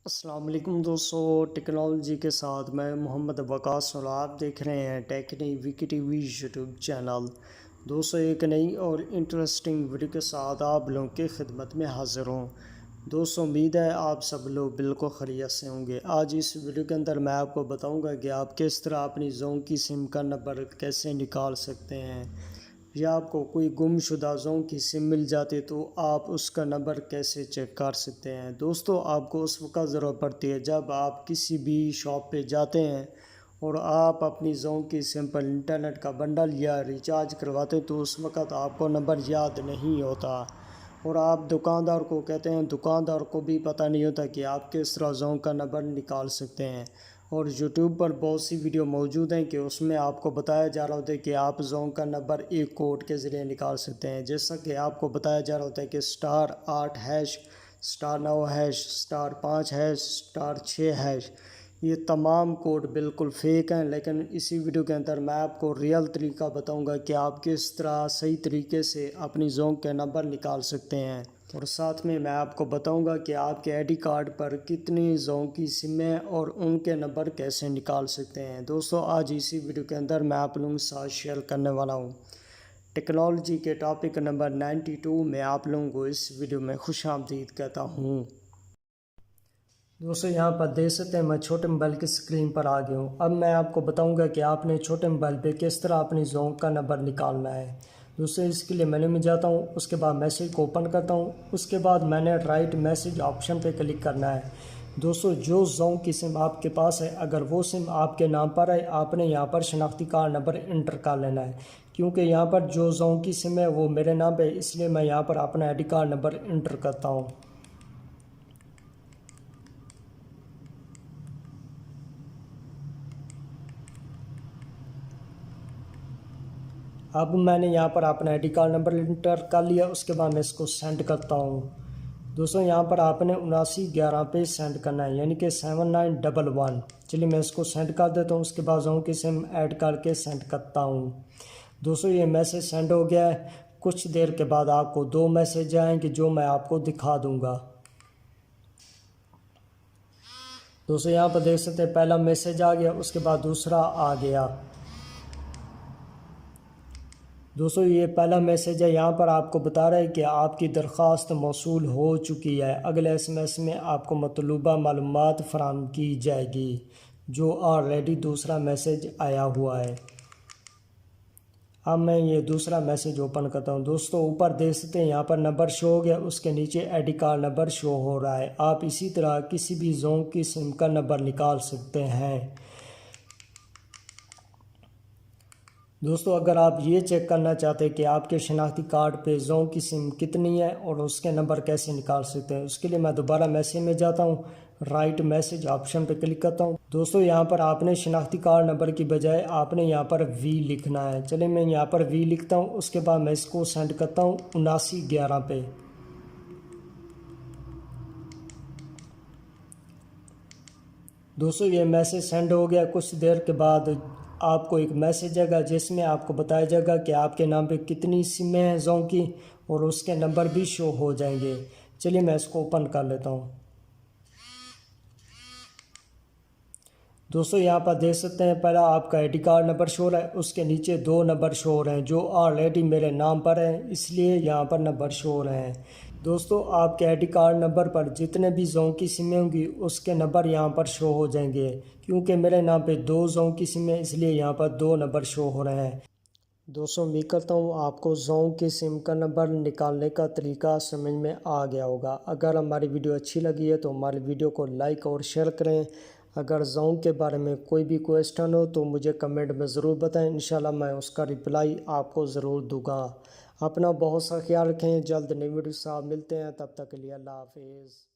السلام علیکم دوستو، ٹیکنالوجی کے ساتھ میں محمد وقاص اور آپ دیکھ رہے ہیں ٹیکنی وکی ٹی وی یوٹیوب چینل۔ دوستو ایک نئی اور انٹرسٹنگ ویڈیو کے ساتھ آپ لوگوں کی خدمت میں حاضر ہوں۔ دوستو امید ہے آپ سب لوگ بالکل خیریت سے ہوں گے۔ آج اس ویڈیو کے اندر میں آپ کو بتاؤں گا کہ آپ کس طرح اپنی زون کی سم کا نمبر کیسے نکال سکتے ہیں، یا آپ کو کوئی گم شدہ زون کی سم مل جاتی تو آپ اس کا نمبر کیسے چیک کر سکتے ہیں۔ دوستو آپ کو اس وقت ضرورت پڑتی ہے جب آپ کسی بھی شاپ پہ جاتے ہیں اور آپ اپنی زون کی سم پر انٹرنیٹ کا بنڈل یا ریچارج کرواتے ہیں، تو اس وقت آپ کو نمبر یاد نہیں ہوتا اور آپ دکاندار کو کہتے ہیں، دکاندار کو بھی پتہ نہیں ہوتا کہ آپ کس طرح زون کا نمبر نکال سکتے ہیں۔ اور یوٹیوب پر بہت سی ویڈیو موجود ہیں کہ اس میں آپ کو بتایا جا رہا ہوتا ہے کہ آپ زون کا نمبر ایک کوڈ کے ذریعے نکال سکتے ہیں، جیسا کہ آپ کو بتایا جا رہا ہوتا ہے کہ *8#*9#*5#. *6#. یہ تمام کوڈ بالکل فیک ہیں، لیکن اسی ویڈیو کے اندر میں آپ کو ریئل طریقہ بتاؤں گا کہ آپ کس طرح صحیح طریقے سے اپنی زون کے نمبر نکال سکتے ہیں، اور ساتھ میں آپ کو بتاؤں گا کہ آپ کے آئی ڈی کارڈ پر کتنی زون کی سمیں اور ان کے نمبر کیسے نکال سکتے ہیں۔ دوستو آج اسی ویڈیو کے اندر میں آپ لوگوں کے ساتھ شیئر کرنے والا ہوں ٹیکنالوجی کے ٹاپک نمبر 92 میں آپ لوگوں کو اس ویڈیو میں خوش آمدید کہتا ہوں۔ دوستو یہاں پر دیکھ سکتے ہیں میں چھوٹے موبائل کی اسکرین پر آ گیا ہوں۔ اب میں آپ کو بتاؤں گا کہ آپ نے چھوٹے موبائل پہ کس طرح اپنی زون کا نمبر نکالنا ہے۔ دوستو اس کے لیے مینو میں جاتا ہوں، اس کے بعد میسیج کو اوپن کرتا ہوں، اس کے بعد میں نے رائٹ میسیج آپشن پہ کلک کرنا ہے۔ دوستو جو زون کی سم آپ کے پاس ہے، اگر وہ سم آپ کے نام پر ہے، آپ نے یہاں پر شناختی کارڈ نمبر انٹر کر لینا ہے، کیونکہ یہاں پر جو زون کی سم ہے وہ میرے نام پہ، اس لیے میں یہاں پر اپنا I D card number inter کرتا ہوں۔ اب میں نے یہاں پر اپنا I D card number inter کر لیا، اس کے بعد میں اس کو سینڈ کرتا ہوں۔ دوستوں یہاں پر آپ نے 7911 پہ سینڈ کرنا ہے، یعنی کہ 7911۔ چلیے میں اس کو سینڈ کر دیتا ہوں، اس کے بعد زون کی سم ایڈ کر کے سینڈ کرتا ہوں۔ دوستوں یہ میسیج سینڈ ہو گیا ہے، کچھ دیر کے بعد آپ کو 2 میسیج آئیں گے جو میں آپ کو دکھا دوں گا۔ دوستوں یہاں پر دیکھ سکتے ہیں پہلا میسیج آ گیا، اس کے بعد دوسرا آ گیا۔ دوستو یہ پہلا میسیج ہے، یہاں پر آپ کو بتا رہا ہے کہ آپ کی درخواست موصول ہو چکی ہے، اگلے ایس ایم ایس میں آپ کو مطلوبہ معلومات فراہم کی جائے گی، جو آلریڈی دوسرا میسیج آیا ہوا ہے۔ اب میں یہ دوسرا میسیج اوپن کرتا ہوں۔ دوستو اوپر دیکھ سکتے ہیں یہاں پر نمبر شو ہو گیا، اس کے نیچے آئی ڈی کارڈ نمبر شو ہو رہا ہے۔ آپ اسی طرح کسی بھی زون کی سم کا نمبر نکال سکتے ہیں۔ دوستو اگر آپ یہ چیک کرنا چاہتے ہیں کہ آپ کے شناختی کارڈ پہ زون کی سم کتنی ہے اور اس کے نمبر کیسے نکال سکتے ہیں، اس کے لیے میں دوبارہ میسیج میں جاتا ہوں، رائٹ میسیج آپشن پہ کلک کرتا ہوں۔ دوستو یہاں پر آپ نے شناختی کارڈ نمبر کی بجائے آپ نے یہاں پر وی لکھنا ہے۔ چلیں میں یہاں پر وی لکھتا ہوں، اس کے بعد میں اس کو سینڈ کرتا ہوں 7911 پہ۔ دوستو یہ میسیج سینڈ ہو گیا، کچھ دیر کے بعد آپ کو ایک میسیج آئے گا جس میں آپ کو بتایا جائے گا کہ آپ کے نام پہ کتنی سمیں ہیں زون کی، اور اس کے نمبر بھی شو ہو جائیں گے۔ چلیے میں اس کو اوپن کر لیتا ہوں۔ دوستو یہاں پر دیکھ سکتے ہیں پہلا آپ کا آئی ڈی کارڈ نمبر شو ہو رہا ہے، اس کے نیچے 2 نمبر شو ہو رہے ہیں جو آلریڈی میرے نام پر ہیں، اس لیے یہاں پر نمبر شو ہو رہے ہیں۔ دوستو آپ کے آئی ڈی کارڈ نمبر پر جتنے بھی زون کی سمیں ہوں گی اس کے نمبر یہاں پر شو ہو جائیں گے، کیونکہ میرے نام پہ 2 زون کی سمیں، اس لیے یہاں پر 2 نمبر شو ہو رہے ہیں۔ دوستو امید کرتا ہوں آپ کو زون کی سم کا نمبر نکالنے کا طریقہ سمجھ میں آ گیا ہوگا۔ اگر ہماری ویڈیو اچھی لگی ہے تو ہماری ویڈیو کو لائک اور شیئر کریں۔ اگر زون کے بارے میں کوئی بھی کوئسٹن ہو تو مجھے کمنٹ میں ضرور بتائیں، انشاءاللہ میں اس کا رپلائی آپ کو ضرور دوں گا۔ اپنا بہت سا خیال رکھیں، جلد نئی ویڈیو سے آپ ملتے ہیں، تب تک کے لیے اللہ حافظ۔